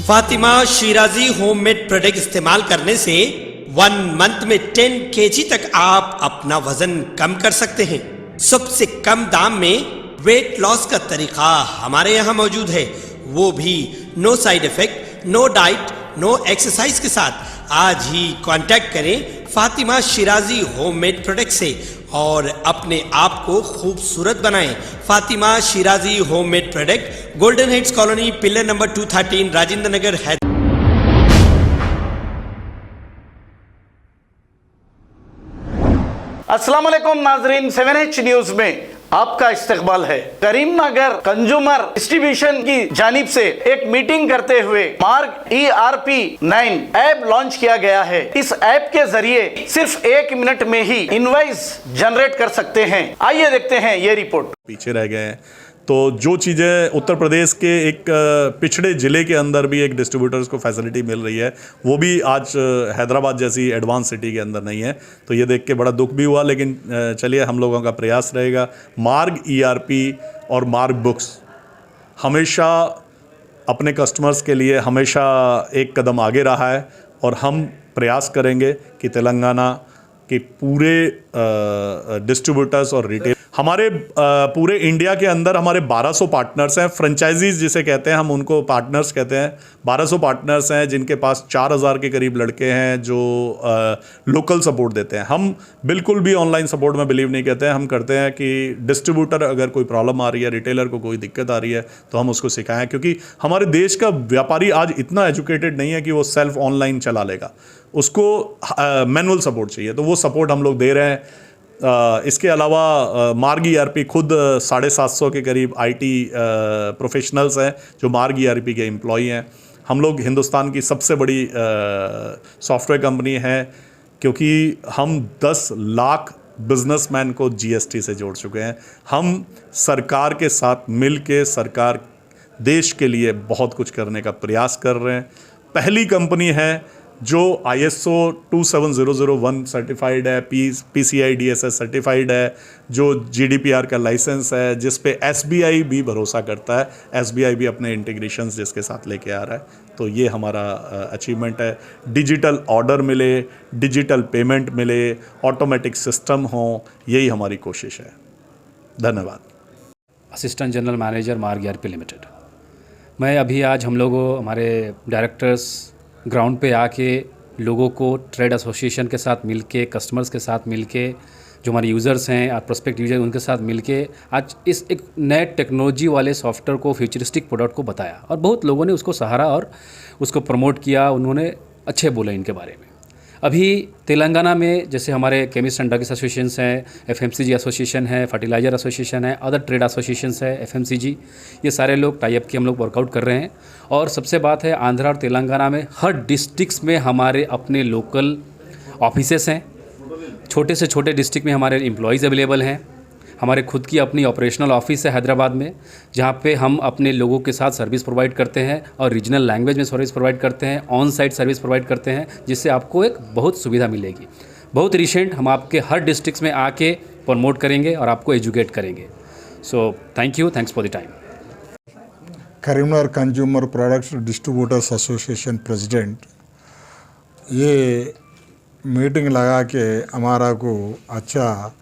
Fatima Shirazi homemade product इस्तेमाल करने से 1 मंथ में 10 kg तक आप अपना वजन कम कर सकते हैं। सबसे कम दाम में वेट लॉस का तरीका हमारे यहाँ मौजूद है, वो भी no side effect, no diet, no exercise के साथ। आज ही कांटेक्ट करें फातिमा शिराजी होममेड प्रोडक्ट से और अपने आप को खूबसूरत बनाएं। Fatima Shirazi homemade product, golden heads colony, pillar number 213, Rajendra Nagar, Hyderabad. अस्सलाम वालेकुम नाजरीन, 7H न्यूज में आपका इस्तकबाल है। करीमनगर कंज्यूमर डिस्ट्रीब्यूशन की जानिब से एक मीटिंग करते हुए मार्ग ERP9 ऐप लॉन्च किया गया है। इस ऐप के जरिए सिर्फ 1 मिनट में ही इनवॉइस जनरेट कर सकते हैं। आइए देखते हैं ये रिपोर्ट। पीछे रह गए हैं तो जो चीज़ें उत्तर प्रदेश के एक पिछड़े ज़िले के अंदर भी एक डिस्ट्रीब्यूटर्स को फैसिलिटी मिल रही है, वो भी आज हैदराबाद जैसी एडवांस सिटी के अंदर नहीं है। तो ये देख के बड़ा दुख भी हुआ, लेकिन चलिए हम लोगों का प्रयास रहेगा। मार्ग ERP और मार्ग बुक्स हमेशा अपने कस्टमर्स के लिए हमेशा एक कदम आगे रहा है और हम प्रयास करेंगे कि तेलंगाना के पूरे डिस्ट्रीब्यूटर्स और रिटेल, हमारे पूरे इंडिया के अंदर हमारे 1200 पार्टनर्स हैं। फ्रेंचाइजीज जिसे कहते हैं, हम उनको पार्टनर्स कहते हैं। 1200 पार्टनर्स हैं जिनके पास 4000 के करीब लड़के हैं जो लोकल सपोर्ट देते हैं। हम बिल्कुल भी ऑनलाइन सपोर्ट में बिलीव नहीं करते हैं। हम करते हैं कि डिस्ट्रीब्यूटर अगर कोई प्रॉब्लम आ रही है, रिटेलर को कोई दिक्कत आ रही है, तो हम उसको सिखाएं, क्योंकि हमारे देश का व्यापारी आज इतना एजुकेटेड नहीं है कि वो सेल्फ ऑनलाइन चला लेगा। उसको मैनुअल सपोर्ट चाहिए, तो वो सपोर्ट हम लोग दे रहे हैं। इसके अलावा मार्ग ERP खुद 750 के करीब IT प्रोफेशनल्स हैं जो मार्ग ERP के एम्प्लॉई हैं। हम लोग हिंदुस्तान की सबसे बड़ी सॉफ्टवेयर कंपनी है, क्योंकि हम 10 लाख बिजनेसमैन को GST से जोड़ चुके हैं। हम सरकार के साथ मिल के सरकार देश के लिए बहुत कुछ करने का प्रयास कर रहे हैं। पहली कंपनी है जो ISO 27001 सर्टिफाइड है, PCI DSS सर्टिफाइड है, जो GDPR का लाइसेंस है, जिस पे SBI भी भरोसा करता है। SBI भी अपने इंटीग्रेशंस जिसके साथ लेके आ रहा है। तो ये हमारा अचीवमेंट है। डिजिटल ऑर्डर मिले, डिजिटल पेमेंट मिले, ऑटोमेटिक सिस्टम हो, यही हमारी कोशिश है। धन्यवाद। असिस्टेंट जनरल मैनेजर मार्ग ERP लिमिटेड। मैं अभी आज हम लोगों हमारे डायरेक्टर्स ग्राउंड पे आके लोगों को ट्रेड एसोसिएशन के साथ मिलके, कस्टमर्स के साथ मिलके, जो हमारे यूज़र्स हैं और प्रोस्पेक्ट यूजर, उनके साथ मिलके आज इस एक नए टेक्नोलॉजी वाले सॉफ्टवेयर को, फ्यूचरिस्टिक प्रोडक्ट को बताया और बहुत लोगों ने उसको सहारा और उसको प्रमोट किया। उन्होंने अच्छे बोले इनके बारे में। अभी तेलंगाना में जैसे हमारे केमिस्ट एंड ड्रग्स एसोसिएशंस हैं, FMCG एसोसिएशन है, फर्टिलाइज़र एसोसिएशन है, अदर ट्रेड एसोसिएशंस है, FMCG, ये सारे लोग टाई अप के हम लोग वर्कआउट कर रहे हैं। और सबसे बात है, आंध्रा और तेलंगाना में हर डिस्ट्रिक्ट्स में हमारे अपने लोकल ऑफिसेस हैं। छोटे से छोटे डिस्ट्रिक्ट में हमारे एम्प्लॉयज़ अवेलेबल हैं। हमारे खुद की अपनी ऑपरेशनल ऑफिस है हैदराबाद में, जहाँ पे हम अपने लोगों के साथ सर्विस प्रोवाइड करते हैं और रीजनल लैंग्वेज में सर्विस प्रोवाइड करते हैं, ऑन साइट सर्विस प्रोवाइड करते हैं, जिससे आपको एक बहुत सुविधा मिलेगी। बहुत रिसेंट हम आपके हर डिस्ट्रिक्ट्स में आके प्रमोट करेंगे और आपको एजुकेट करेंगे। So thank you, thanks for the time. Karimnagar consumer products distributors association president, ये मीटिंग लगा के हमारा को अच्छा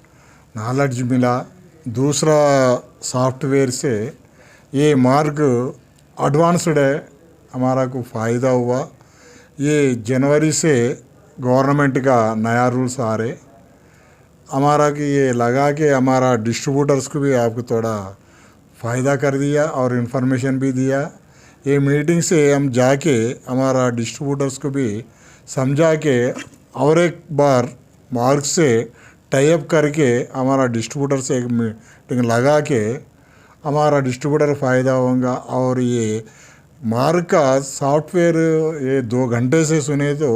नॉलेज मिला। दूसरा सॉफ्टवेयर से ये मार्ग एडवांस्ड है, हमारा को फ़ायदा हुआ। ये जनवरी से गवर्नमेंट का नया रूल्स आ रहे, हमारा कि ये लगा के हमारा डिस्ट्रीब्यूटर्स को भी आपको थोड़ा फ़ायदा कर दिया और इन्फॉर्मेशन भी दिया। ये मीटिंग से हम जाके हमारा डिस्ट्रीब्यूटर्स को भी समझा के और एक बार मार्ग से टाई अप करके हमारा डिस्ट्रीब्यूटर से एक मीटिंग लगा के हमारा डिस्ट्रीब्यूटर फ़ायदा होगा। और ये मार्ग का सॉफ्टवेयर ये 2 घंटे से सुने तो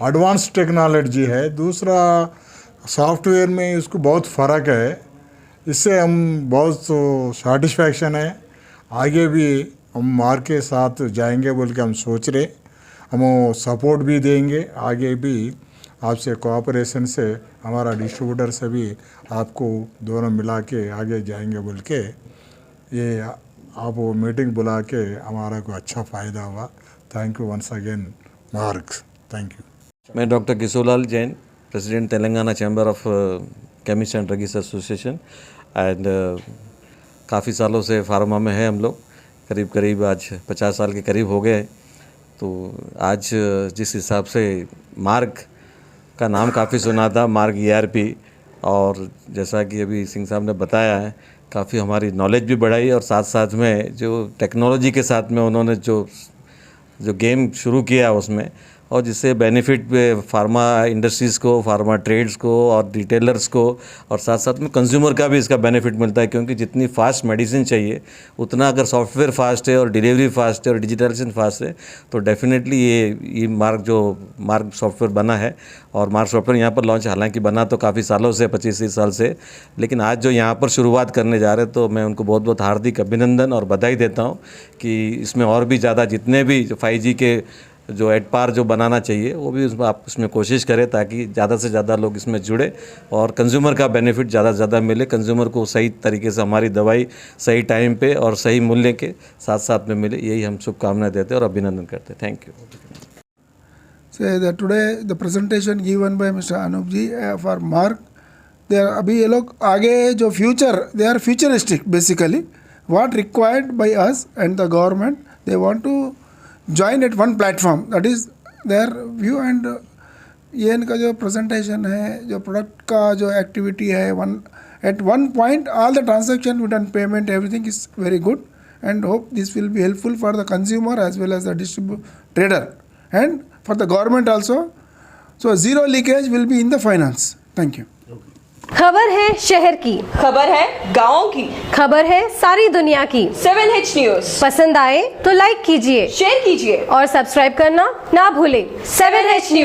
एडवांस टेक्नोलॉजी है। दूसरा सॉफ्टवेयर में इसको बहुत फ़र्क है, इससे हम बहुत सेटिस्फैक्शन है। आगे भी हम मार्ग के साथ जाएंगे बोल के हम सोच रहे, हम सपोर्ट भी देंगे। आगे भी आपसे कोऑपरेशन से हमारा डिस्ट्रीब्यूटर से भी आपको दोनों मिला के आगे जाएंगे बोल के ये आप वो मीटिंग बुला के हमारा को अच्छा फ़ायदा हुआ। थैंक यू वंस अगेन मार्ग, थैंक यू। मैं doctor Kishorelal Jain, president Telangana chamber of chemist and druggist association and काफ़ी सालों से फार्मा में है हम लोग, करीब करीब आज 50 साल के करीब हो गए। तो आज जिस हिसाब से मार्ग का नाम काफ़ी सुना था, मार्ग ERP, और जैसा कि अभी सिंह साहब ने बताया है, काफ़ी हमारी नॉलेज भी बढ़ाई और साथ साथ में जो टेक्नोलॉजी के साथ में उन्होंने जो गेम शुरू किया उसमें, और जिससे बेनिफिट फार्मा इंडस्ट्रीज़ को, फार्मा ट्रेड्स को और रिटेलर्स को, और साथ साथ में कंज्यूमर का भी इसका बेनिफिट मिलता है, क्योंकि जितनी फास्ट मेडिसिन चाहिए उतना अगर सॉफ्टवेयर फास्ट है और डिलीवरी फास्ट है और डिजिटलाइजेशन फास्ट है तो डेफिनेटली ये मार्ग सॉफ्टवेयर बना है। और मार्ग सॉफ्टवेयर यहाँ पर लॉन्च हालांकि बना तो काफ़ी सालों से, 25-30 साल से, लेकिन आज जो यहाँ पर शुरुआत करने जा रहे हैं तो मैं उनको बहुत बहुत हार्दिक अभिनंदन और बधाई देता हूँ कि इसमें और भी ज़्यादा जितने भी 5G के जो एट पार जो बनाना चाहिए वो भी आप उसमें कोशिश करें, ताकि ज़्यादा से ज़्यादा लोग इसमें जुड़े और कंज्यूमर का बेनिफिट ज़्यादा से ज़्यादा मिले, कंज्यूमर को सही तरीके से हमारी दवाई सही टाइम पे और सही मूल्य के साथ साथ में मिले। यही हम शुभकामनाएं देते हैं और अभिनंदन करते हैं। Thank you. Say that today the presentation given by Mr. Anup ji for Mark, they are अभी ये लोग आगे जो future, they are futuristic basically. What required by us and the government, they want to join at one platform. That is their view and ये इनका जो presentation है, जो product का जो activity है, at one point all the transaction with and payment everything is very good, and hope this will be helpful for the consumer as well as the trader and for the government also. So zero leakage will be in the finance. Thank you. खबर है शहर की, खबर है गाँव की, खबर है सारी दुनिया की। 7H न्यूज पसंद आए तो लाइक कीजिए, शेयर कीजिए और सब्सक्राइब करना ना भूलें। 7H news.